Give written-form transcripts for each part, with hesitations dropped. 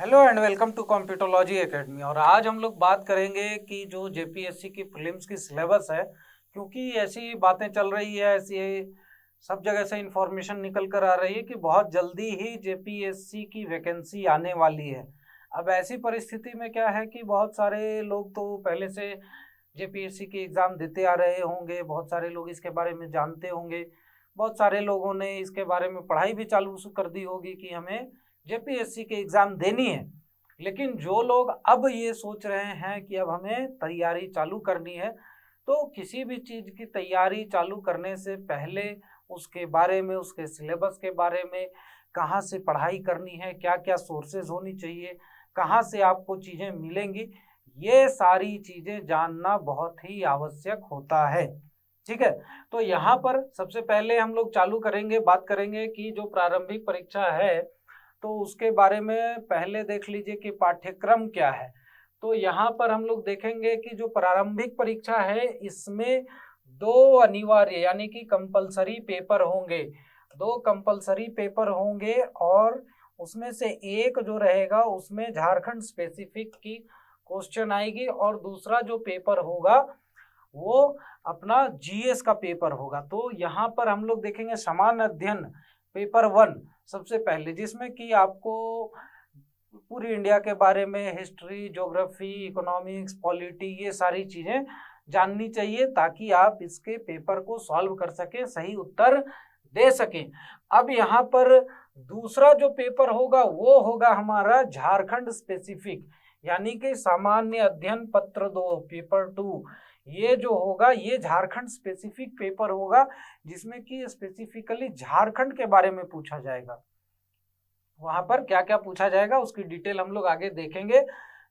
Hello and welcome to Computerology academy. और आज हम लोग बात करेंगे कि जो जेपीएससी की प्रीलिम्स की सिलेबस है, क्योंकि ऐसी बातें चल रही है, ऐसी सब जगह से इंफॉर्मेशन निकल कर आ रही है कि बहुत जल्दी ही जेपीएससी की वैकेंसी आने वाली है। अब ऐसी परिस्थिति में क्या है कि बहुत सारे लोग तो पहले से जेपीएससी के एग्ज़ाम देते आ रहे होंगे, बहुत सारे लोग इसके बारे में जानते होंगे, बहुत सारे लोगों ने इसके बारे में पढ़ाई भी चालू कर दी होगी कि हमें जेपीएससी के एग्ज़ाम देनी है। लेकिन जो लोग अब ये सोच रहे हैं कि अब हमें तैयारी चालू करनी है, तो किसी भी चीज़ की तैयारी चालू करने से पहले उसके बारे में, उसके सिलेबस के बारे में, कहाँ से पढ़ाई करनी है, क्या क्या सोर्सेज होनी चाहिए, कहाँ से आपको चीज़ें मिलेंगी, ये सारी चीज़ें जानना बहुत ही आवश्यक होता है। ठीक है, तो यहाँ पर सबसे पहले हम लोग चालू करेंगे, बात करेंगे कि जो प्रारंभिक परीक्षा है तो उसके बारे में पहले देख लीजिए कि पाठ्यक्रम क्या है। तो यहाँ पर हम लोग देखेंगे कि जो प्रारंभिक परीक्षा है इसमें दो अनिवार्य यानी कि कंपलसरी पेपर होंगे, दो कंपलसरी पेपर होंगे और उसमें से एक जो रहेगा उसमें झारखंड स्पेसिफिक की क्वेश्चन आएगी और दूसरा जो पेपर होगा वो अपना जीएस का पेपर होगा। तो यहाँ पर हम लोग देखेंगे सामान्य अध्ययन पेपर 1 सबसे पहले, जिसमें कि आपको पूरी इंडिया के बारे में हिस्ट्री, ज्योग्राफी, इकोनॉमिक्स, पॉलिटी ये सारी चीज़ें जाननी चाहिए ताकि आप इसके पेपर को सॉल्व कर सकें, सही उत्तर दे सकें। अब यहाँ पर दूसरा जो पेपर होगा वो होगा हमारा झारखंड स्पेसिफिक यानी कि सामान्य अध्ययन पत्र 2 पेपर 2। ये जो होगा ये झारखंड स्पेसिफिक पेपर होगा जिसमें कि स्पेसिफिकली झारखंड के बारे में पूछा जाएगा। वहां पर क्या क्या पूछा जाएगा उसकी डिटेल हम लोग आगे देखेंगे।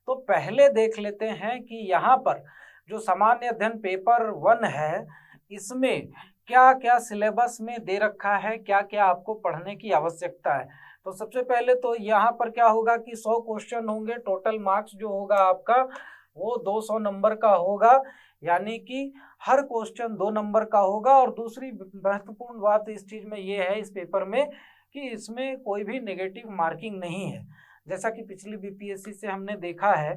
तो पहले देख लेते हैं कि यहाँ पर जो सामान्य अध्ययन पेपर 1 है इसमें क्या क्या सिलेबस में दे रखा है, क्या क्या आपको पढ़ने की आवश्यकता है। तो सबसे पहले तो यहाँ पर क्या होगा कि 100 क्वेश्चन होंगे, टोटल मार्क्स जो होगा आपका वो 200 नंबर का होगा, यानी कि हर क्वेश्चन 2 नंबर का होगा। और दूसरी महत्वपूर्ण बात इस चीज में ये है इस पेपर में कि इसमें कोई भी नेगेटिव मार्किंग नहीं है। जैसा कि पिछली बीपीएससी से हमने देखा है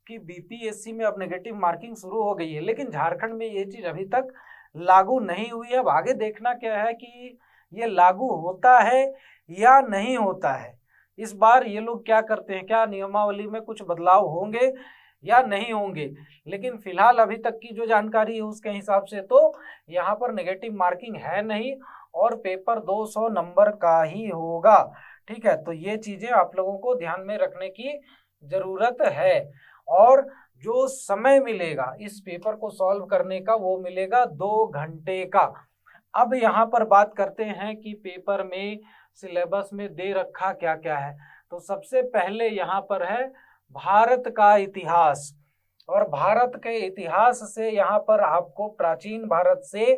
कि बीपीएससी में अब नेगेटिव मार्किंग शुरू हो गई है, लेकिन झारखंड में ये चीज अभी तक लागू नहीं हुई है। अब आगे देखना क्या है कि ये लागू होता है या नहीं होता है। इस बार ये लोग क्या करते हैं, क्या नियमावली में कुछ बदलाव होंगे या नहीं होंगे। लेकिन फिलहाल अभी तक की जो जानकारी है उसके हिसाब से तो यहाँ पर नेगेटिव मार्किंग है नहीं और पेपर 200 नंबर का ही होगा। ठीक है, तो ये चीजें आप लोगों को ध्यान में रखने की जरूरत है। और जो समय मिलेगा इस पेपर को सॉल्व करने का वो मिलेगा 2 घंटे का। अब यहाँ पर बात करते हैं कि पेपर में सिलेबस में दे रखा क्या क्या है। तो सबसे पहले यहाँ पर है भारत का इतिहास, और भारत के इतिहास से यहाँ पर आपको प्राचीन भारत से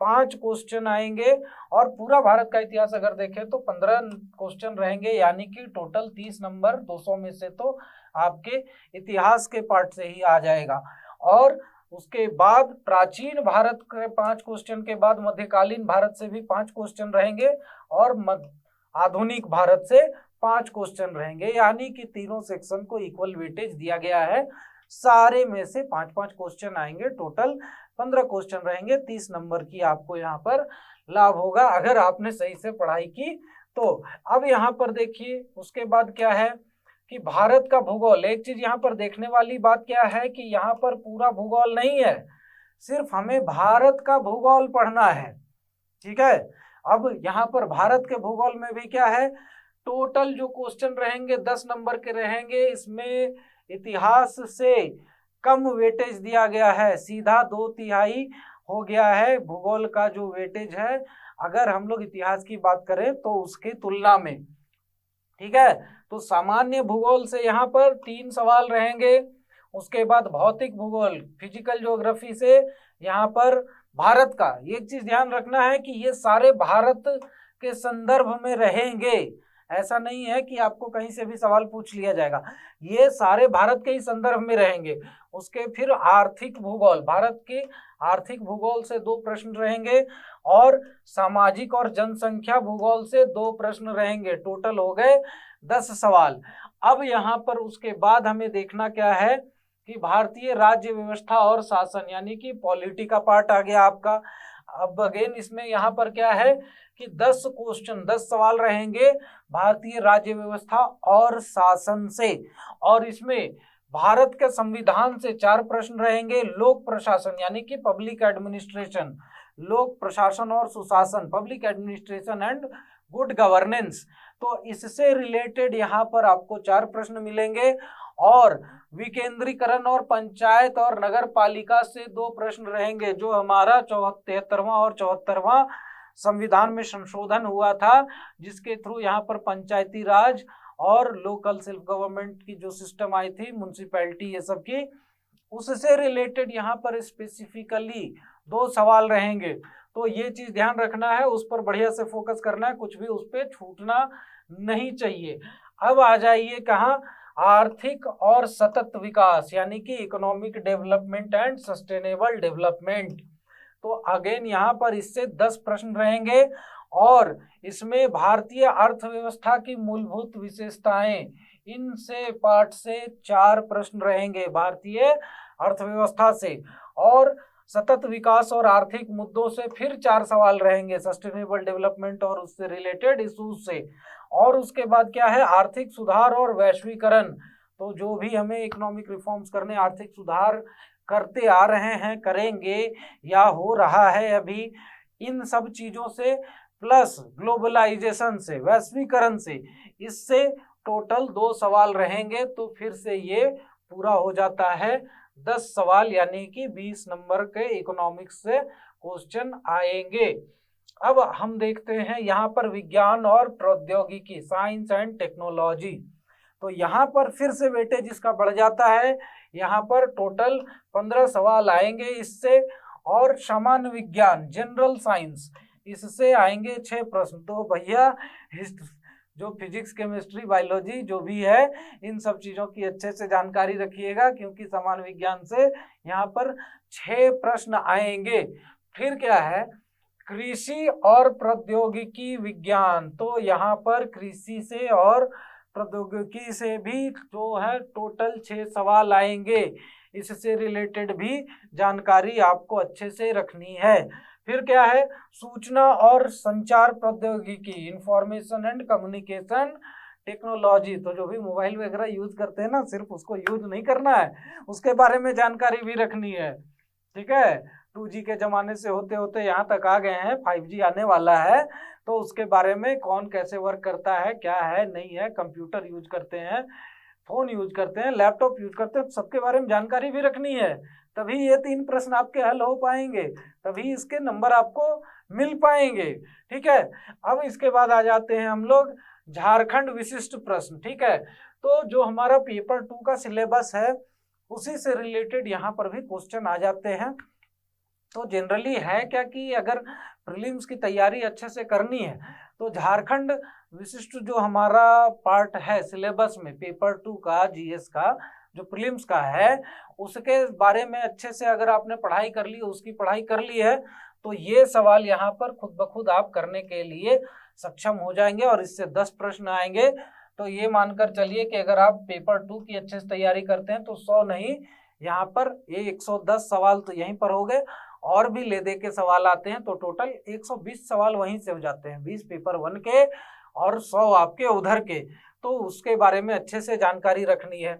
5 क्वेश्चन आएंगे और पूरा भारत का इतिहास अगर देखें तो 15 क्वेश्चन रहेंगे, यानी कि टोटल 30 नंबर 200 में से तो आपके इतिहास के पार्ट से ही आ जाएगा। और उसके बाद प्राचीन भारत के 5 क्वेश्चन के बाद मध्यकालीन भारत से भी 5 क्वेश्चन रहेंगे और आधुनिक भारत से 5 क्वेश्चन रहेंगे, यानी कि तीनों सेक्शन को इक्वल वेटेज दिया गया है। सारे में से 5-5 क्वेश्चन आएंगे, टोटल 15 क्वेश्चन रहेंगे, 30 नंबर की आपको यहाँ पर लाभ होगा अगर आपने सही से पढ़ाई की तो। अब यहाँ पर देखिए उसके बाद क्या है कि भारत का भूगोल। एक चीज यहाँ पर देखने वाली बात क्या है कि यहाँ पर पूरा भूगोल नहीं है, सिर्फ हमें भारत का भूगोल पढ़ना है। ठीक है, अब यहाँ पर भारत के भूगोल में भी क्या है, टोटल जो क्वेश्चन रहेंगे 10 नंबर के रहेंगे, इसमें इतिहास से कम वेटेज दिया गया है, सीधा 2/3 हो गया है भूगोल का जो वेटेज है अगर हम लोग इतिहास की बात करें तो उसकी तुलना में। ठीक है, तो सामान्य भूगोल से यहाँ पर 3 सवाल रहेंगे, उसके बाद भौतिक भूगोल फिजिकल ज्योग्राफी से यहाँ पर भारत का। एक चीज ध्यान रखना है कि ये सारे भारत के संदर्भ में रहेंगे, ऐसा नहीं है कि आपको कहीं से भी सवाल पूछ लिया जाएगा, ये सारे भारत के ही संदर्भ में रहेंगे। उसके फिर आर्थिक भूगोल, भारत के आर्थिक भूगोल से 2 प्रश्न रहेंगे और सामाजिक और जनसंख्या भूगोल से 2 प्रश्न रहेंगे। टोटल हो गए 10 सवाल। अब यहाँ पर उसके बाद हमें देखना क्या है कि भारतीय राज्य व्यवस्था और शासन यानी कि पॉलिटी का पार्ट आ गया आपका। अब अगेन इसमें यहाँ पर क्या है कि 10 क्वेश्चन 10 सवाल रहेंगे भारतीय राज्य व्यवस्था और शासन से, और इसमें भारत के संविधान से 4 प्रश्न रहेंगे। लोक प्रशासन यानी कि पब्लिक एडमिनिस्ट्रेशन, लोक प्रशासन और सुशासन, public administration and good governance, तो इससे रिलेटेड यहाँ पर आपको 4 प्रश्न मिलेंगे। और विकेंद्रीकरण और पंचायत और नगर पालिका से 2 प्रश्न रहेंगे, जो हमारा 73वां और 74वां संविधान में संशोधन हुआ था, जिसके थ्रू यहाँ पर पंचायती राज और लोकल सेल्फ गवर्नमेंट की जो सिस्टम आई थी, म्युनिसिपैलिटी ये सब की, उससे रिलेटेड यहाँ पर स्पेसिफिकली 2 सवाल रहेंगे। तो ये चीज ध्यान रखना है, उस पर बढ़िया से फोकस करना है, कुछ भी उस पर छूटना नहीं चाहिए। अब आ जाइए कहाँ, आर्थिक और सतत विकास यानी कि economic development and sustainable development. तो अगेन यहाँ पर इससे 10 प्रश्न रहेंगे और इसमें भारतीय अर्थव्यवस्था की मूलभूत विशेषताएं, इनसे पार्ट से 4 प्रश्न रहेंगे भारतीय अर्थव्यवस्था से, और सतत विकास और आर्थिक मुद्दों से फिर 4 सवाल रहेंगे, सस्टेनेबल डेवलपमेंट और उससे रिलेटेड इश्यूज से। और उसके बाद क्या है, आर्थिक सुधार और वैश्वीकरण, तो जो भी हमें इकोनॉमिक रिफॉर्म्स करने, आर्थिक सुधार करते आ रहे हैं, करेंगे या हो रहा है अभी, इन सब चीजों से प्लस ग्लोबलाइजेशन से, वैश्वीकरण से, इससे टोटल 2 सवाल रहेंगे। तो फिर से ये पूरा हो जाता है 10 सवाल, यानी कि 20 नंबर के इकोनॉमिक्स से क्वेश्चन आएंगे। अब हम देखते हैं यहाँ पर विज्ञान और प्रौद्योगिकी, साइंस एंड टेक्नोलॉजी। तो यहाँ पर फिर से वेटेज इसका बढ़ जाता है, यहाँ पर टोटल 15 सवाल आएंगे इससे, और सामान्य विज्ञान जनरल साइंस, इससे आएंगे 6 प्रश्न। तो भैया जो फिजिक्स केमिस्ट्री बायोलॉजी जो भी है, इन सब चीज़ों की अच्छे से जानकारी रखिएगा, क्योंकि सामान्य विज्ञान से यहाँ पर 6 प्रश्न आएंगे। फिर क्या है, कृषि और प्रौद्योगिकी विज्ञान, तो यहाँ पर कृषि से और प्रौद्योगिकी से भी जो है टोटल 6 सवाल आएंगे, इससे रिलेटेड भी जानकारी आपको अच्छे से रखनी है। फिर क्या है, सूचना और संचार प्रौद्योगिकी, इंफॉर्मेशन एंड कम्युनिकेशन टेक्नोलॉजी, तो जो भी मोबाइल वगैरह यूज करते हैं ना, सिर्फ उसको यूज नहीं करना है, उसके बारे में जानकारी भी रखनी है। ठीक है, 2G के ज़माने से होते होते यहाँ तक आ गए हैं, 5G आने वाला है, तो उसके बारे में कौन कैसे वर्क करता है, क्या है नहीं है, कंप्यूटर यूज करते हैं, फोन यूज करते हैं, लैपटॉप यूज करते हैं, सबके बारे में जानकारी भी रखनी है, तभी ये 3 प्रश्न आपके हल हो पाएंगे, तभी इसके नंबर आपको मिल पाएंगे। ठीक है, अब इसके बाद आ जाते हैं हम लोग झारखंड विशिष्ट प्रश्न। ठीक है, तो जो हमारा पेपर 2 का सिलेबस है, उसी से रिलेटेड यहाँ पर भी क्वेश्चन आ जाते हैं। तो जनरली है क्या कि अगर प्रीलिम्स की तैयारी अच्छे से करनी है, तो झारखंड विशिष्ट जो हमारा पार्ट है सिलेबस में, पेपर 2 का जीएस का जो प्रीलिम्स का है, उसके बारे में अच्छे से अगर आपने पढ़ाई कर ली, उसकी पढ़ाई कर ली है, तो ये सवाल यहाँ पर खुद ब खुद आप करने के लिए सक्षम हो जाएंगे, और इससे 10 प्रश्न आएंगे। तो ये मानकर चलिए कि अगर आप पेपर 2 की अच्छे से तैयारी करते हैं, तो 100 नहीं, यहाँ पर ये 110 सवाल तो यहीं पर हो गए, और भी ले दे के सवाल आते हैं, तो टोटल 120 सवाल वहीं से हो जाते हैं, 20 पेपर 1 के और 100 आपके उधर के। तो उसके बारे में अच्छे से जानकारी रखनी है।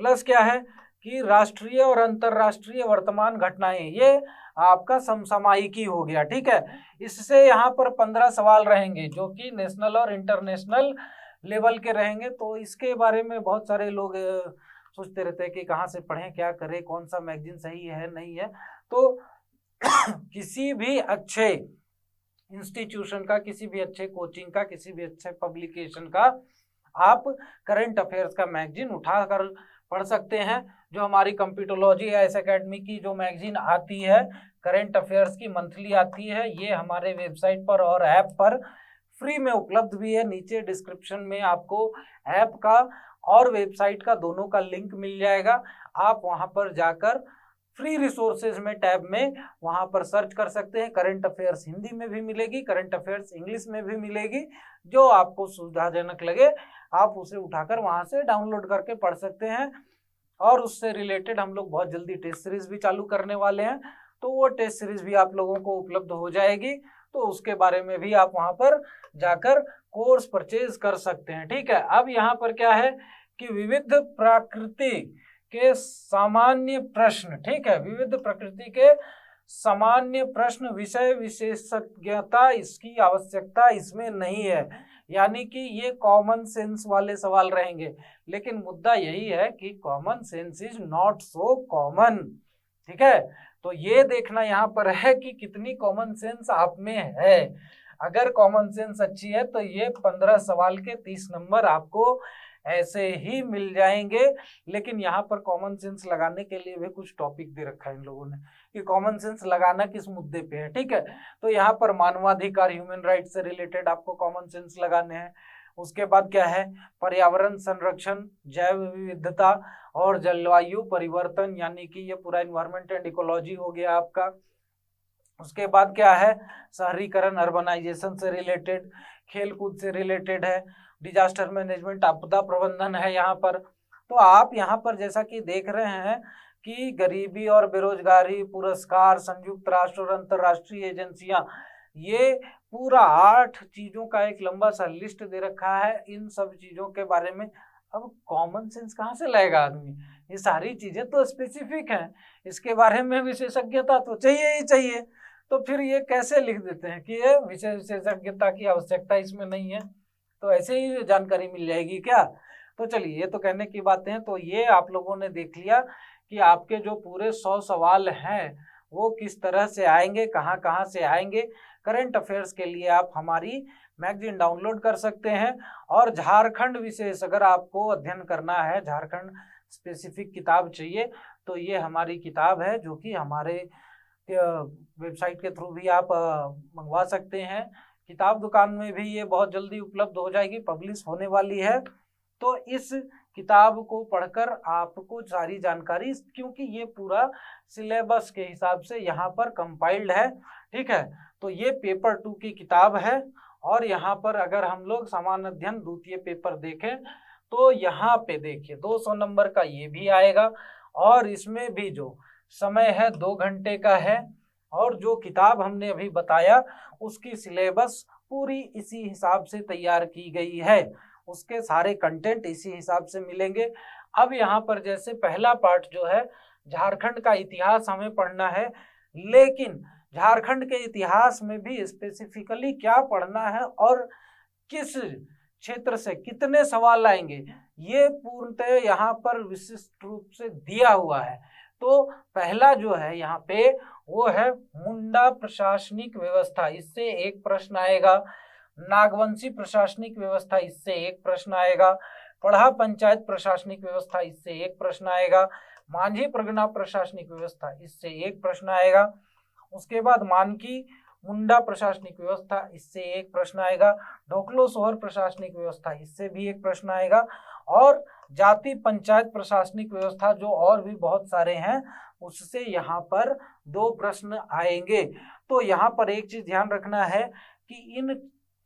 प्लस क्या है कि राष्ट्रीय और अंतर्राष्ट्रीय वर्तमान घटनाएं, ये आपका समसामयिकी हो गया। ठीक है, इससे यहाँ पर 15 सवाल रहेंगे, जो कि नेशनल और इंटरनेशनल लेवल के रहेंगे। तो इसके बारे में बहुत सारे लोग सोचते रहते हैं कि कहाँ से पढ़ें, क्या करें, कौन सा मैगजीन सही है नहीं है। तो किसी भी अच्छे इंस्टीट्यूशन का, किसी भी अच्छे कोचिंग का, किसी भी अच्छे पब्लिकेशन का आप करंट अफेयर्स का मैगजीन उठाकर पढ़ सकते हैं। जो हमारी कंप्यूटरोलॉजी आईएएस एकेडमी की जो मैगजीन आती है, करंट अफेयर्स की मंथली आती है, ये हमारे वेबसाइट पर और ऐप पर फ्री में उपलब्ध भी है। नीचे डिस्क्रिप्शन में आपको ऐप का और वेबसाइट का दोनों का लिंक मिल जाएगा। आप वहां पर जाकर फ्री रिसोर्सेज में टैब में वहां पर सर्च कर सकते हैं। करंट अफेयर्स हिंदी में भी मिलेगी, करंट अफेयर्स इंग्लिश में भी मिलेगी। जो आपको सुविधाजनक लगे आप उसे उठाकर वहां से डाउनलोड करके पढ़ सकते हैं। और उससे रिलेटेड हम लोग बहुत जल्दी टेस्ट सीरीज भी चालू करने वाले हैं, तो वो टेस्ट सीरीज भी आप लोगों को उपलब्ध हो जाएगी। तो उसके बारे में भी आप वहां पर जाकर कोर्स परचेज कर सकते हैं। ठीक है, अब यहाँ पर क्या है कि विविध प्रकृति के सामान्य प्रश्न, ठीक है, विविध प्रकृति के सामान्य प्रश्न, विषय विशेषज्ञता इसकी आवश्यकता इसमें नहीं है, यानी कि ये कॉमन सेंस वाले सवाल रहेंगे। लेकिन मुद्दा यही है कि common sense is not so common. ठीक है, तो ये देखना यहाँ पर है कि कितनी कॉमन सेंस आप में है। अगर कॉमन सेंस अच्छी है तो ये 15 सवाल के 30 नंबर आपको ऐसे ही मिल जाएंगे। लेकिन यहाँ पर कॉमन सेंस लगाने के लिए भी कुछ टॉपिक दे रखा है इन लोगों ने कि कॉमन सेंस लगाना किस मुद्दे पे है। ठीक है, तो यहाँ पर मानवाधिकार, ह्यूमन राइट से रिलेटेड आपको कॉमन सेंस लगाने हैं। उसके बाद क्या है, पर्यावरण संरक्षण, जैव विविधता और जलवायु परिवर्तन, यानी कि ये पूरा इन्वायरमेंट एंड इकोलॉजी हो गया आपका। उसके बाद क्या है, शहरीकरण, अर्बनाइजेशन से रिलेटेड, खेल कूद से रिलेटेड है, डिजास्टर मैनेजमेंट, आपदा प्रबंधन है यहाँ पर। तो आप यहाँ पर जैसा कि देख रहे हैं कि गरीबी और बेरोजगारी पुरस्कार, संयुक्त राष्ट्र और अंतर्राष्ट्रीय एजेंसियां, ये पूरा 8 चीजों का एक लंबा सा लिस्ट दे रखा है इन सब चीजों के बारे में। अब कॉमन सेंस कहाँ से लाएगा आदमी, ये सारी चीजें तो स्पेसिफिक हैं, इसके बारे में विशेषज्ञता तो चाहिए ही चाहिए। तो फिर ये कैसे लिख देते हैं कि ये विशेषज्ञता की आवश्यकता इसमें नहीं है, तो ऐसे ही जानकारी मिल जाएगी क्या। तो चलिए, ये तो कहने की बातें हैं। तो ये आप लोगों ने देख लिया कि आपके जो पूरे 100 सवाल हैं वो किस तरह से आएंगे, कहाँ कहाँ से आएंगे। करंट अफेयर्स के लिए आप हमारी मैगजीन डाउनलोड कर सकते हैं। और झारखंड विशेष अगर आपको अध्ययन करना है, झारखंड स्पेसिफिक किताब चाहिए, तो ये हमारी किताब है जो कि हमारे वेबसाइट के थ्रू भी आप मंगवा सकते हैं। किताब दुकान में भी ये बहुत जल्दी उपलब्ध हो जाएगी, पब्लिश होने वाली है। तो इस किताब को पढ़कर आपको सारी जानकारी, क्योंकि ये पूरा सिलेबस के हिसाब से यहाँ पर कंपाइल्ड है। ठीक है, तो ये पेपर 2 की किताब है। और यहाँ पर अगर हम लोग सामान्य अध्ययन द्वितीय पेपर देखें तो यहाँ पे देखिए 200 नंबर का ये भी आएगा। और इसमें भी जो समय है 2 घंटे का है। और जो किताब हमने अभी बताया उसकी सिलेबस पूरी इसी हिसाब से तैयार की गई है, उसके सारे कंटेंट इसी हिसाब से मिलेंगे। अब यहाँ पर जैसे पहला पार्ट जो है झारखंड का इतिहास हमें पढ़ना है, लेकिन झारखंड के इतिहास में भी स्पेसिफिकली क्या पढ़ना है और किस क्षेत्र से कितने सवाल आएंगे, ये पूर्णतः यहाँ पर विशिष्ट रूप से दिया हुआ है। तो पहला जो है यहाँ पे वो है मुंडा प्रशासनिक व्यवस्था, इससे एक प्रश्न आएगा। नागवंशी प्रशासनिक व्यवस्था, इससे एक प्रश्न आएगा। पढ़ा पंचायत प्रशासनिक व्यवस्था, इससे एक प्रश्न आएगा। मांझी परगना प्रशासनिक व्यवस्था, इससे एक प्रश्न आएगा। उसके बाद मानकी मुंडा प्रशासनिक व्यवस्था, इससे एक प्रश्न आएगा। ढोकलो सोहर प्रशासनिक व्यवस्था, इससे भी एक प्रश्न आएगा। और जाति पंचायत प्रशासनिक व्यवस्था, जो और भी बहुत सारे हैं, उससे यहाँ पर 2 प्रश्न आएंगे। तो यहाँ पर एक चीज ध्यान रखना है कि इन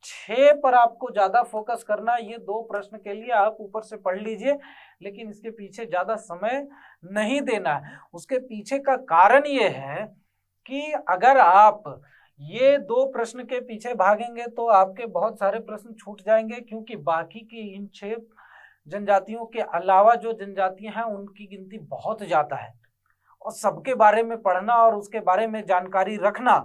6 पर आपको ज्यादा फोकस करना। ये 2 प्रश्न के लिए आप ऊपर से पढ़ लीजिए, लेकिन इसके पीछे ज्यादा समय नहीं देना है। उसके पीछे का कारण ये है कि अगर आप ये 2 प्रश्न के पीछे भागेंगे तो आपके बहुत सारे प्रश्न छूट जाएंगे, क्योंकि बाकी की इन 6 जनजातियों के अलावा जो जनजातियां हैं उनकी गिनती बहुत ज्यादा है। और सबके बारे में पढ़ना और उसके बारे में जानकारी रखना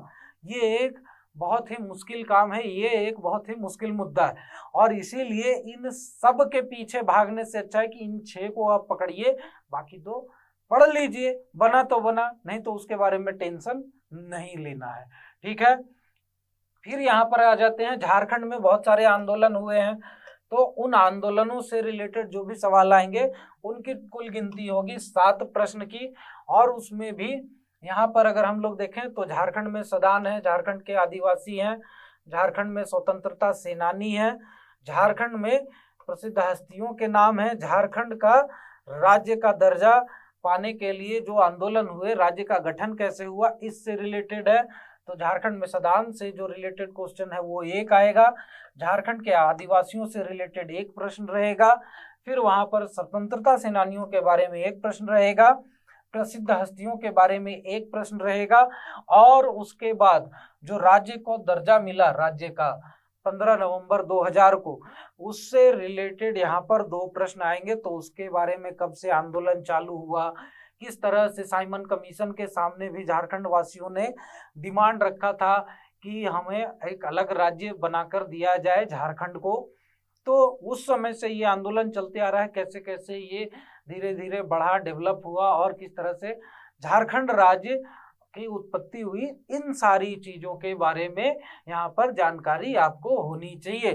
ये एक बहुत ही मुश्किल काम है, ये एक बहुत ही मुश्किल मुद्दा है। और इसीलिए इन सब के पीछे भागने से अच्छा है कि इन 6 को आप पकड़िए, बाकी 2 पढ़ लीजिए। बना तो बना, नहीं तो उसके बारे में टेंशन नहीं लेना है। ठीक है, फिर यहाँ पर आ जाते हैं। झारखंड में बहुत सारे आंदोलन हुए हैं, तो उन आंदोलनों से रिलेटेड जो भी सवाल आएंगे उनकी कुल गिनती होगी 7 प्रश्न की। और उसमें भी यहाँ पर अगर हम लोग देखें तो झारखंड में सदान है, झारखंड के आदिवासी हैं, झारखंड में स्वतंत्रता सेनानी है, झारखंड में प्रसिद्ध हस्तियों के नाम है, झारखंड का राज्य का दर्जा पाने के लिए जो आंदोलन हुए, राज्य का गठन कैसे हुआ, इससे रिलेटेड है। तो झारखंड में सदान से जो रिलेटेड क्वेश्चन है वो एक आएगा, झारखंड के आदिवासियों से रिलेटेड एक प्रश्न रहेगा, फिर वहां पर स्वतंत्रता सेनानियों के बारे में एक प्रश्न रहेगा, प्रसिद्ध हस्तियों के बारे में एक प्रश्न रहेगा, और उसके बाद जो राज्य को दर्जा मिला राज्य का 15 नवंबर 2000 को, उससे रिलेटेड यहाँ पर 2 प्रश्न आएंगे। तो उसके बारे में कब से आंदोलन चालू हुआ, किस तरह से साइमन कमीशन के सामने भी झारखंड वासियों ने डिमांड रखा था कि हमें एक अलग राज्य बनाकर दिया जाए झारखंड को, तो उस समय से ये आंदोलन चलते आ रहा है, कैसे कैसे ये धीरे धीरे बढ़ा, डेवलप हुआ और किस तरह से झारखंड राज्य की उत्पत्ति हुई, इन सारी चीजों के बारे में यहाँ पर जानकारी आपको होनी चाहिए।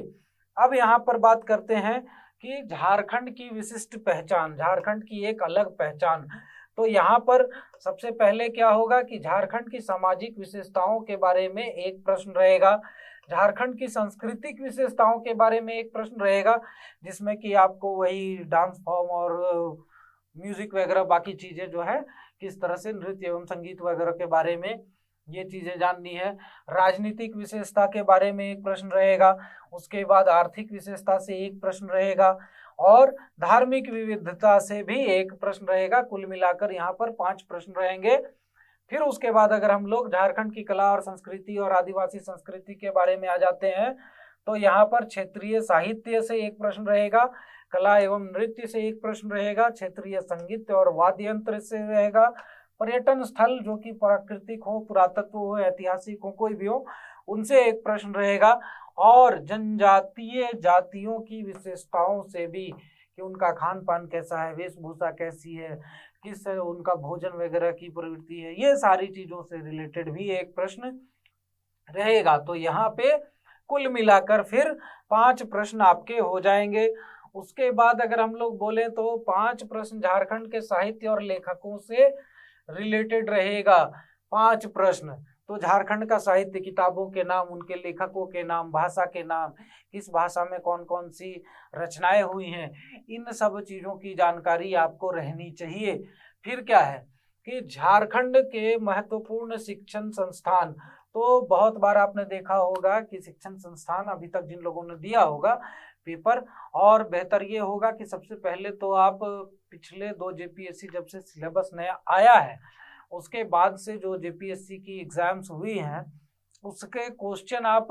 अब यहाँ पर बात करते हैं कि झारखंड की विशिष्ट पहचान, झारखंड की एक अलग पहचान। तो यहाँ पर सबसे पहले क्या होगा कि झारखंड की सामाजिक विशेषताओं के बारे में एक प्रश्न रहेगा, झारखंड की सांस्कृतिक विशेषताओं के बारे में एक प्रश्न रहेगा, जिसमें कि आपको वही डांस फॉर्म और म्यूजिक वगैरह बाकी चीजें जो है किस तरह से नृत्य एवं संगीत वगैरह के बारे में ये चीजें जाननी है। राजनीतिक विशेषता के बारे में एक प्रश्न रहेगा, उसके बाद आर्थिक विशेषता से एक प्रश्न रहेगा और धार्मिक विविधता से भी एक प्रश्न रहेगा। कुल मिलाकर यहाँ पर 5 प्रश्न रहेंगे। फिर उसके बाद अगर हम लोग झारखंड की कला और संस्कृति और आदिवासी संस्कृति के बारे में आ जाते हैं, तो यहाँ पर क्षेत्रीय साहित्य से एक प्रश्न रहेगा, कला एवं नृत्य से एक प्रश्न रहेगा, क्षेत्रीय संगीत और वाद्य यंत्र से रहेगा, पर्यटन स्थल जो कि प्राकृतिक हो, पुरातत्व हो, ऐतिहासिक हो, कोई भी हो, उनसे एक प्रश्न रहेगा, और जनजातीय जातियों की विशेषताओं से भी कि उनका खान पान कैसा है, वेशभूषा कैसी है, किस उनका भोजन वगैरह की प्रवृत्ति है, ये सारी चीजों से रिलेटेड भी एक प्रश्न रहेगा। तो यहाँ पे कुल मिलाकर फिर 5 प्रश्न आपके हो जाएंगे। उसके बाद अगर हम लोग बोले तो 5 प्रश्न झारखंड के साहित्य और लेखकों से रिलेटेड रहेगा। 5 प्रश्न तो झारखंड का साहित्य, किताबों के नाम, उनके लेखकों के नाम, भाषा के नाम, किस भाषा में कौन कौन सी रचनाएं हुई हैं, इन सब चीजों की जानकारी आपको रहनी चाहिए। फिर क्या है कि झारखंड के महत्वपूर्ण शिक्षण संस्थान, तो बहुत बार आपने देखा होगा कि शिक्षण संस्थान अभी तक जिन लोगों ने दिया होगा पेपर, और बेहतर ये होगा कि सबसे पहले तो आप पिछले 2 जेपीएससी जब से सिलेबस नया आया है उसके बाद से जो जेपीएससी की एग्जाम्स हुई हैं उसके क्वेश्चन आप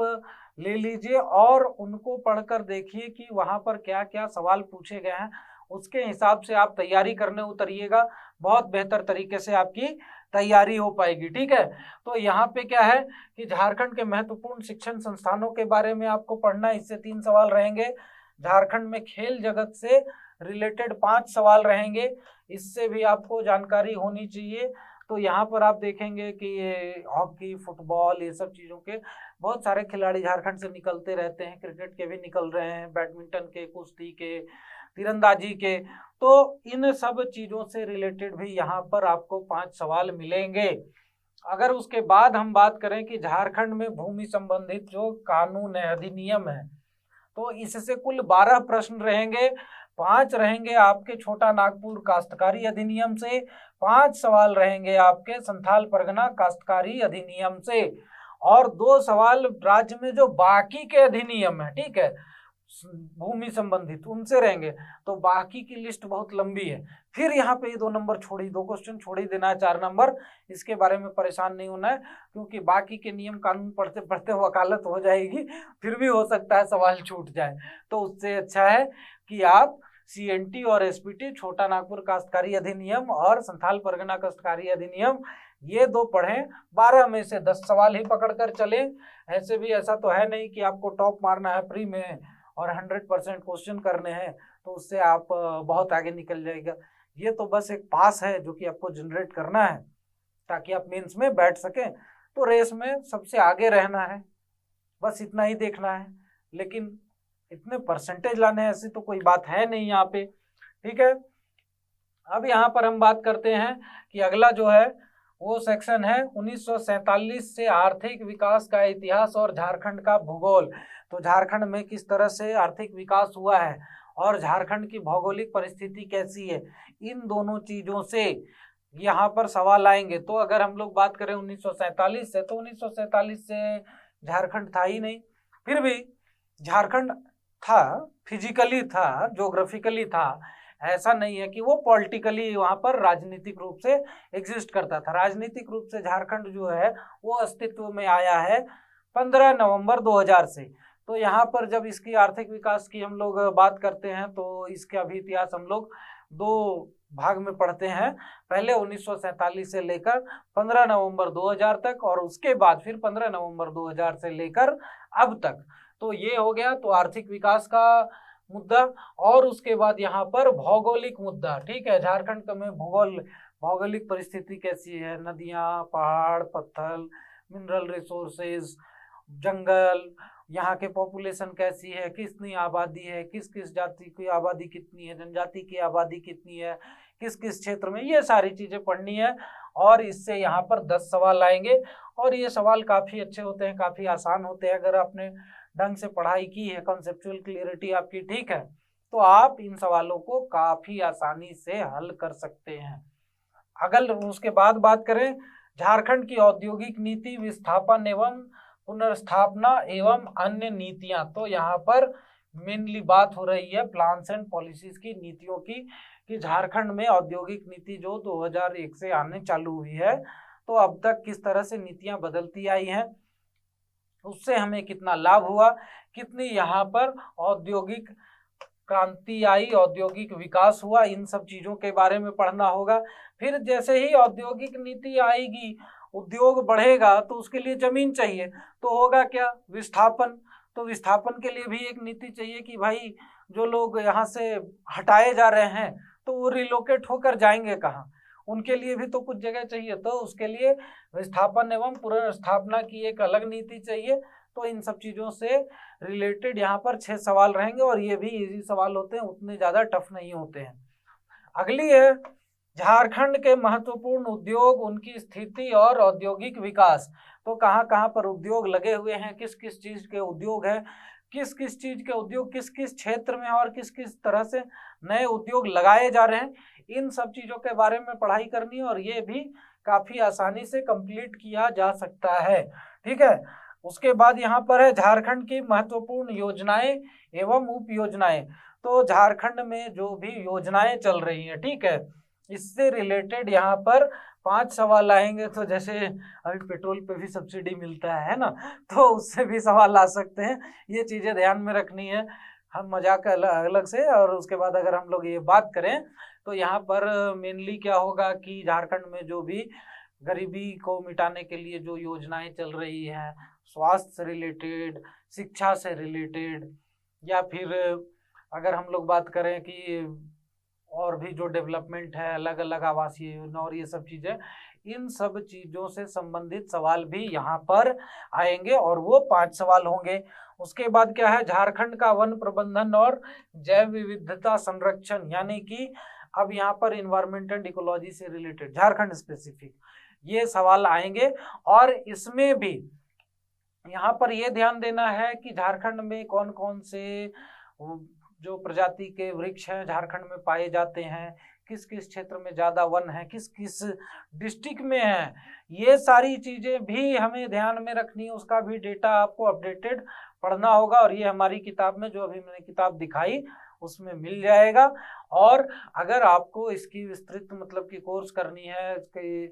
ले लीजिए और उनको पढ़कर देखिए कि वहाँ पर क्या क्या सवाल पूछे गए हैं, उसके हिसाब से आप तैयारी करने उतरिएगा, बहुत बेहतर तरीके से आपकी तैयारी हो पाएगी। ठीक है, तो यहाँ पे क्या है कि झारखंड के महत्वपूर्ण शिक्षण संस्थानों के बारे में आपको पढ़ना, इससे 3 सवाल रहेंगे। झारखंड में खेल जगत से रिलेटेड 5 सवाल रहेंगे, इससे भी आपको जानकारी होनी चाहिए। तो यहाँ पर आप देखेंगे कि ये हॉकी, फुटबॉल, ये सब चीज़ों के बहुत सारे खिलाड़ी झारखंड से निकलते रहते हैं, क्रिकेट के भी निकल रहे हैं, बैडमिंटन के, कुश्ती के, तीरंदाजी के, तो इन सब चीज़ों से रिलेटेड भी यहाँ पर आपको 5 सवाल मिलेंगे। अगर उसके बाद हम बात करें कि झारखंड में भूमि संबंधित जो कानून है, अधिनियम है, तो इससे कुल 12 प्रश्न रहेंगे। 5 रहेंगे आपके छोटा नागपुर काश्तकारी अधिनियम से, 5 सवाल रहेंगे आपके संथाल परगना काश्तकारी अधिनियम से, और 2 सवाल राज्य में जो बाकी के अधिनियम है, ठीक है, भूमि संबंधित, उनसे रहेंगे। तो बाकी की लिस्ट बहुत लंबी है। फिर यहाँ पे 2 नंबर छोड़ी, 2 क्वेश्चन छोड़ ही देना है, 4 नंबर, इसके बारे में परेशान नहीं होना है, क्योंकि बाकी के नियम कानून पढ़ते पढ़ते वकालत हो जाएगी, फिर भी हो सकता है सवाल छूट जाए। तो उससे अच्छा है कि आप CNT और SPT, छोटा नागपुर काश्तकारी अधिनियम और संथाल परगना काश्तकारी अधिनियम, ये 2 पढ़ें। 12 में से 10 सवाल ही पकड़ कर चले। ऐसे भी ऐसा तो है नहीं कि आपको टॉप मारना है फ्री में और 100% क्वेश्चन करने हैं, तो उससे आप बहुत आगे निकल जाएगा। ये तो बस एक पास है जो कि आपको जनरेट करना है ताकि आप मेंस में बैठ सकें। तो रेस में सबसे आगे रहना है, बस इतना ही देखना है, लेकिन इतने परसेंटेज लाने हैं ऐसी तो कोई बात है नहीं यहाँ पे। ठीक है, अब यहाँ पर हम बात करते हैं कि अगला जो है वो सेक्शन है 1947 से आर्थिक विकास का इतिहास और झारखंड का भूगोल। तो झारखंड में किस तरह से आर्थिक विकास हुआ है और झारखंड की भौगोलिक परिस्थिति कैसी है, इन दोनों चीजों से यहाँ पर सवाल आएंगे। तो अगर हम लोग बात करें 1947 से, तो 1947 से झारखंड था ही नहीं, फिर भी झारखंड था, फिजिकली था, ज्योग्राफिकली था। ऐसा नहीं है कि वो पॉलिटिकली वहां पर राजनीतिक रूप से एग्जिस्ट करता था। राजनीतिक रूप से झारखंड जो है वो अस्तित्व में आया है 15 नवंबर 2000 से। तो यहाँ पर जब इसकी आर्थिक विकास की हम लोग बात करते हैं तो इसका भी इतिहास हम लोग दो भाग में पढ़ते हैं। पहले 1947 से लेकर 15 नवंबर 2000 तक, और उसके बाद फिर 15 नवंबर 2000 से लेकर अब तक। तो ये हो गया तो आर्थिक विकास का मुद्दा। और उसके बाद यहाँ पर भौगोलिक मुद्दा, ठीक है, झारखंड में भौगोलिक परिस्थिति कैसी है, नदियाँ, पहाड़, पत्थर, मिनरल रिसोर्सेज, जंगल, यहाँ के पॉपुलेशन कैसी है, कितनी आबादी है, किस किस जाति की आबादी कितनी है, जनजाति की आबादी कितनी है, किस किस क्षेत्र में, ये सारी चीजें पढ़नी है। और इससे यहाँ पर 10 सवाल आएंगे और ये सवाल काफी अच्छे होते हैं, काफी आसान होते हैं। अगर आपने ढंग से पढ़ाई की है, कॉन्सेप्चुअल क्लियरिटी आपकी ठीक है, तो आप इन सवालों को काफी आसानी से हल कर सकते हैं। अगर उसके बाद बात करें झारखंड की औद्योगिक नीति, विस्थापन एवं पुनर्स्थापना एवं अन्य नीतियां, तो यहाँ पर मेनली बात हो रही है प्लान्स एंड पॉलिसीज की, नीतियों की, कि झारखंड में औद्योगिक नीति जो 2001 से आने चालू हुई है, तो अब तक किस तरह से नीतियां बदलती आई हैं, उससे हमें कितना लाभ हुआ, कितनी यहाँ पर औद्योगिक क्रांति आई, औद्योगिक विकास हुआ, इन सब चीजों के बारे में पढ़ना होगा। फिर जैसे ही औद्योगिक नीति आएगी, उद्योग बढ़ेगा, तो उसके लिए जमीन चाहिए, तो होगा क्या, विस्थापन। तो विस्थापन के लिए भी एक नीति चाहिए कि भाई जो लोग यहाँ से हटाए जा रहे हैं तो वो रिलोकेट होकर जाएंगे कहाँ, उनके लिए भी तो कुछ जगह चाहिए। तो उसके लिए विस्थापन एवं पुनर्स्थापना की एक अलग नीति चाहिए। तो इन सब चीजों से रिलेटेड यहाँ पर 6 सवाल रहेंगे और ये भी इजी सवाल होते हैं, उतने ज्यादा टफ नहीं होते हैं। अगली है झारखंड के महत्वपूर्ण उद्योग, उनकी स्थिति और औद्योगिक विकास। तो कहाँ कहाँ पर उद्योग लगे हुए हैं, किस किस चीज के उद्योग है, किस किस चीज के उद्योग किस किस क्षेत्र में और किस किस तरह से नए उद्योग लगाए जा रहे हैं, इन सब चीजों के बारे में पढ़ाई करनी है और ये भी काफी आसानी से कंप्लीट किया जा सकता है, ठीक है। उसके बाद यहाँ पर है झारखंड की महत्वपूर्ण योजनाएं एवं उप योजनाएं। तो झारखंड में जो भी योजनाएं चल रही हैं, ठीक है, इससे रिलेटेड यहाँ पर 5 सवाल आएंगे। तो जैसे अभी पेट्रोल पे भी सब्सिडी मिलता है ना, तो उससे भी सवाल आ सकते हैं, ये चीजें ध्यान में रखनी है, हम मजाक अलग से। और उसके बाद अगर हम लोग ये बात करें तो यहाँ पर मेनली क्या होगा कि झारखंड में जो भी गरीबी को मिटाने के लिए जो योजनाएं चल रही हैं, स्वास्थ्य से रिलेटेड, शिक्षा से रिलेटेड, या फिर अगर हम लोग बात करें कि और भी जो डेवलपमेंट है, अलग अलग आवासीय योजना और ये सब चीजें, इन सब चीजों से संबंधित सवाल भी यहाँ पर आएंगे और वो 5 सवाल होंगे। उसके बाद क्या है, झारखंड का वन प्रबंधन और जैव विविधता संरक्षण, यानी कि अब यहाँ पर इन्वायरमेंट एंड इकोलॉजी से रिलेटेड झारखंड स्पेसिफिक ये सवाल आएंगे। और इसमें भी यहाँ पर ये ध्यान देना है कि झारखंड में कौन कौन से जो प्रजाति के वृक्ष हैं झारखंड में पाए जाते हैं, किस किस क्षेत्र में ज्यादा वन है, किस किस डिस्ट्रिक्ट में है, ये सारी चीजें भी हमें ध्यान में रखनी है। उसका भी डेटा आपको अपडेटेड पढ़ना होगा और ये हमारी किताब में, जो अभी मैंने किताब दिखाई, उसमें मिल जाएगा। और अगर आपको इसकी विस्तृत मतलब की कोर्स करनी है, इसकी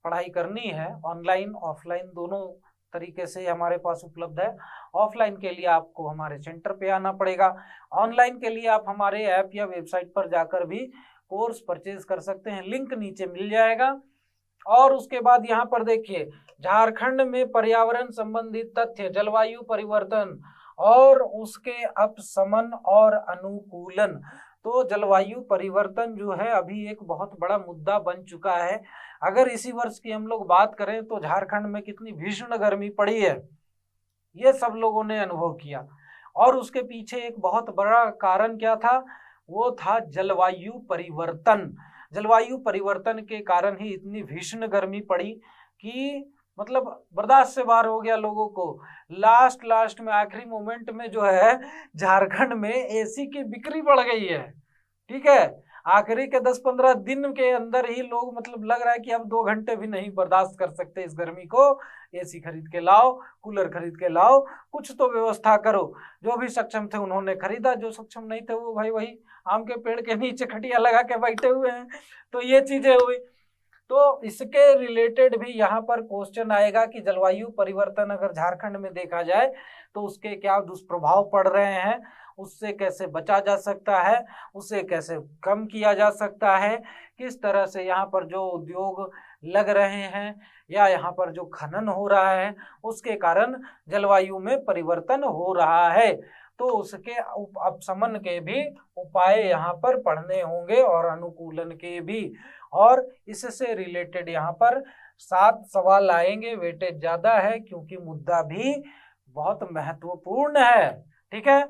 पढ़ाई करनी है, ऑनलाइन ऑफलाइन दोनों तरीके से हमारे पास उपलब्ध है। ऑफलाइन के लिए आपको हमारे सेंटर पे आना पड़ेगा, ऑनलाइन के लिए आप हमारे ऐप या वेबसाइट पर जाकर भी कोर्स परचेज कर सकते हैं, लिंक नीचे मिल जाएगा। और उसके बाद यहाँ पर देखिए, झारखंड में पर्यावरण संबंधित तथ्य, जलवायु परिवर्तन और उसके अपशमन और अनुकूलन। तो जलवायु परिवर्तन जो है अभी एक बहुत बड़ा मुद्दा बन चुका है। अगर इसी वर्ष की हम लोग बात करें तो झारखंड में कितनी भीषण गर्मी पड़ी है, ये सब लोगों ने अनुभव किया। और उसके पीछे एक बहुत बड़ा कारण क्या था, वो था जलवायु परिवर्तन। जलवायु परिवर्तन के कारण ही इतनी भीषण गर्मी पड़ी कि मतलब बर्दाश्त से बाहर हो गया लोगों को। लास्ट में आखिरी मोमेंट में जो है झारखंड में एसी की बिक्री बढ़ गई है, ठीक है। आखिरी के 10-15 दिन के अंदर ही लोग मतलब लग रहा है कि अब 2 घंटे भी नहीं बर्दाश्त कर सकते इस गर्मी को। एसी खरीद के लाओ, कूलर खरीद के लाओ, कुछ तो व्यवस्था करो। जो भी सक्षम थे उन्होंने खरीदा, जो सक्षम नहीं थे वो भाई वही आम के पेड़ के नीचे खटिया लगा के बैठे हुए हैं। तो ये चीजें हुई। तो इसके रिलेटेड भी यहाँ पर क्वेश्चन आएगा कि जलवायु परिवर्तन अगर झारखंड में देखा जाए तो उसके क्या दुष्प्रभाव पड़ रहे हैं, उससे कैसे बचा जा सकता है, उसे कैसे कम किया जा सकता है, किस तरह से यहाँ पर जो उद्योग लग रहे हैं या यहाँ पर जो खनन हो रहा है उसके कारण जलवायु में परिवर्तन हो रहा है। तो उसके अपशमन के भी उपाय यहाँ पर पढ़ने होंगे और अनुकूलन के भी। और इससे रिलेटेड यहाँ पर 7 सवाल आएंगे, वेटेज ज्यादा है क्योंकि मुद्दा भी बहुत महत्वपूर्ण है, ठीक है।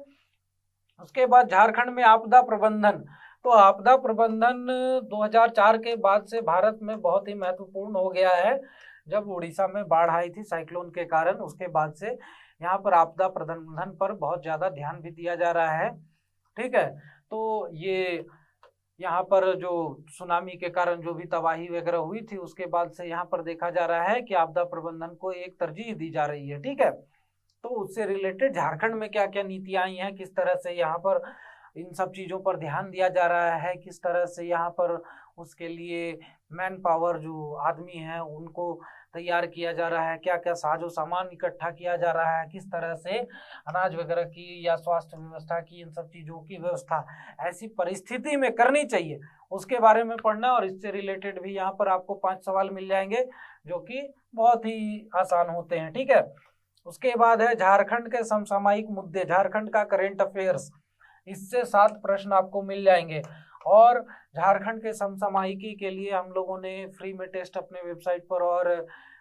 उसके बाद झारखंड में आपदा प्रबंधन। तो आपदा प्रबंधन 2004 के बाद से भारत में बहुत ही महत्वपूर्ण हो गया है। जब उड़ीसा में बाढ़ आई थी साइक्लोन के कारण, उसके बाद से यहाँ पर आपदा प्रबंधन पर बहुत ज्यादा ध्यान भी दिया जा रहा है, ठीक है। तो ये यहाँ पर जो सुनामी के कारण जो भी तबाही वगैरह हुई थी उसके बाद से यहाँ पर देखा जा रहा है कि आपदा प्रबंधन को एक तरजीह दी जा रही है, ठीक है। तो उससे रिलेटेड झारखंड में क्या क्या नीतियां आई हैं, किस तरह से यहाँ पर इन सब चीज़ों पर ध्यान दिया जा रहा है, किस तरह से यहाँ पर उसके लिए मैन पावर जो आदमी हैं उनको तैयार किया जा रहा है, क्या क्या साजो सामान इकट्ठा किया जा रहा है, किस तरह से अनाज वगैरह की या स्वास्थ्य व्यवस्था की, इन सब चीज़ों की व्यवस्था ऐसी परिस्थिति में करनी चाहिए, उसके बारे में पढ़ना। और इससे रिलेटेड भी यहाँ पर आपको 5 सवाल मिल जाएंगे जो कि बहुत ही आसान होते हैं, ठीक है। उसके बाद है झारखंड के समसामयिक मुद्दे, झारखंड का करेंट अफेयर्स, इससे 7 प्रश्न आपको मिल जाएंगे। और झारखंड के समसामयिकी के लिए हम लोगों ने फ्री में टेस्ट अपने वेबसाइट पर और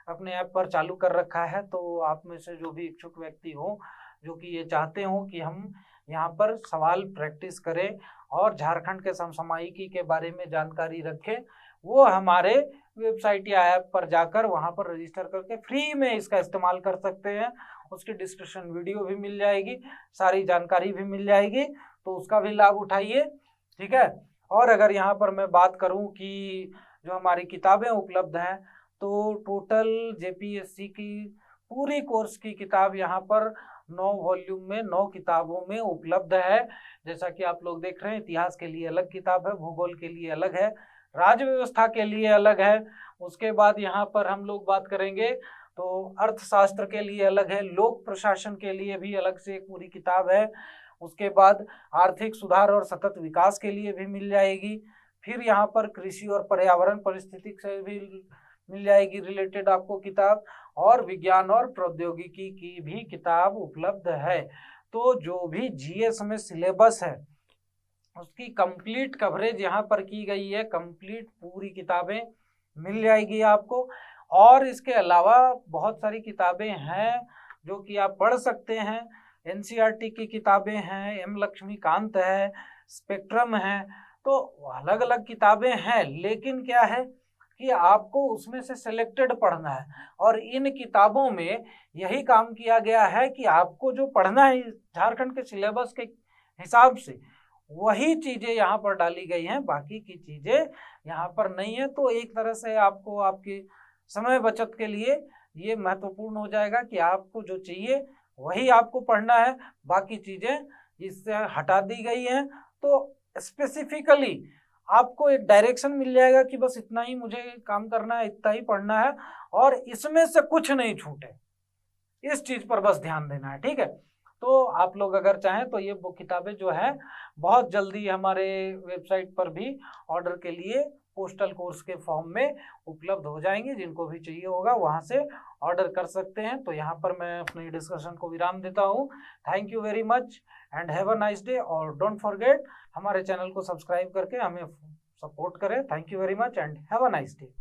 अपने ऐप पर चालू कर रखा है। तो आप में से जो भी इच्छुक व्यक्ति हो जो कि ये चाहते हो कि हम यहाँ पर सवाल प्रैक्टिस करें और झारखंड के समसामयिकी के बारे में जानकारी रखें, वो हमारे वेबसाइट या ऐप पर जाकर वहाँ पर रजिस्टर करके फ्री में इसका इस्तेमाल कर सकते हैं। उसकी डिस्क्रिप्शन वीडियो भी मिल जाएगी, सारी जानकारी भी मिल जाएगी, तो उसका भी लाभ उठाइए, ठीक है। और अगर यहाँ पर मैं बात करूँ कि जो हमारी किताबें उपलब्ध हैं, तो टोटल जेपीएससी की पूरी कोर्स की किताब यहाँ पर 9 वॉल्यूम में 9 किताबों में उपलब्ध है। जैसा कि आप लोग देख रहे हैं, इतिहास के लिए अलग किताब है, भूगोल के लिए अलग है, राज्य व्यवस्था के लिए अलग है। उसके बाद यहाँ पर हम लोग बात करेंगे तो अर्थशास्त्र के लिए अलग है, लोक प्रशासन के लिए भी अलग से एक पूरी किताब है। उसके बाद आर्थिक सुधार और सतत विकास के लिए भी मिल जाएगी। फिर यहाँ पर कृषि और पर्यावरण परिस्थितिक से भी मिल जाएगी रिलेटेड आपको किताब, और विज्ञान और प्रौद्योगिकी की भी किताब उपलब्ध है। तो जो भी जीएस में सिलेबस है उसकी कंप्लीट कवरेज यहाँ पर की गई है, कंप्लीट पूरी किताबें मिल जाएगी आपको। और इसके अलावा बहुत सारी किताबें हैं जो कि आप पढ़ सकते हैं। एनसीईआरटी की किताबें हैं, एम लक्ष्मीकांत है, स्पेक्ट्रम है, तो अलग अलग किताबें हैं। लेकिन क्या है कि आपको उसमें से सिलेक्टेड पढ़ना है, और इन किताबों में यही काम किया गया है कि आपको जो पढ़ना है झारखंड के सिलेबस के हिसाब से वही चीज़ें यहाँ पर डाली गई हैं, बाकी की चीज़ें यहाँ पर नहीं है। तो एक तरह से आपको आपकी समय बचत के लिए ये महत्वपूर्ण हो जाएगा कि आपको जो चाहिए वही आपको पढ़ना है, बाकी चीज़ें इससे हटा दी गई हैं। तो स्पेसिफिकली आपको एक डायरेक्शन मिल जाएगा कि बस इतना ही मुझे काम करना है, इतना ही पढ़ना है, और इसमें से कुछ नहीं छूटे, इस चीज़ पर बस ध्यान देना है, ठीक है। तो आप लोग अगर चाहें तो ये बुक किताबें जो है बहुत जल्दी हमारे वेबसाइट पर भी ऑर्डर के लिए पोस्टल कोर्स के फॉर्म में उपलब्ध हो जाएंगे। जिनको भी चाहिए होगा वहां से ऑर्डर कर सकते हैं। तो यहाँ पर मैं अपनी डिस्कशन को विराम देता हूँ। Thank you very much and have a nice day. और डोंट फॉरगेट हमारे चैनल को सब्सक्राइब करके हमें सपोर्ट करें। Thank you very much and have a nice day.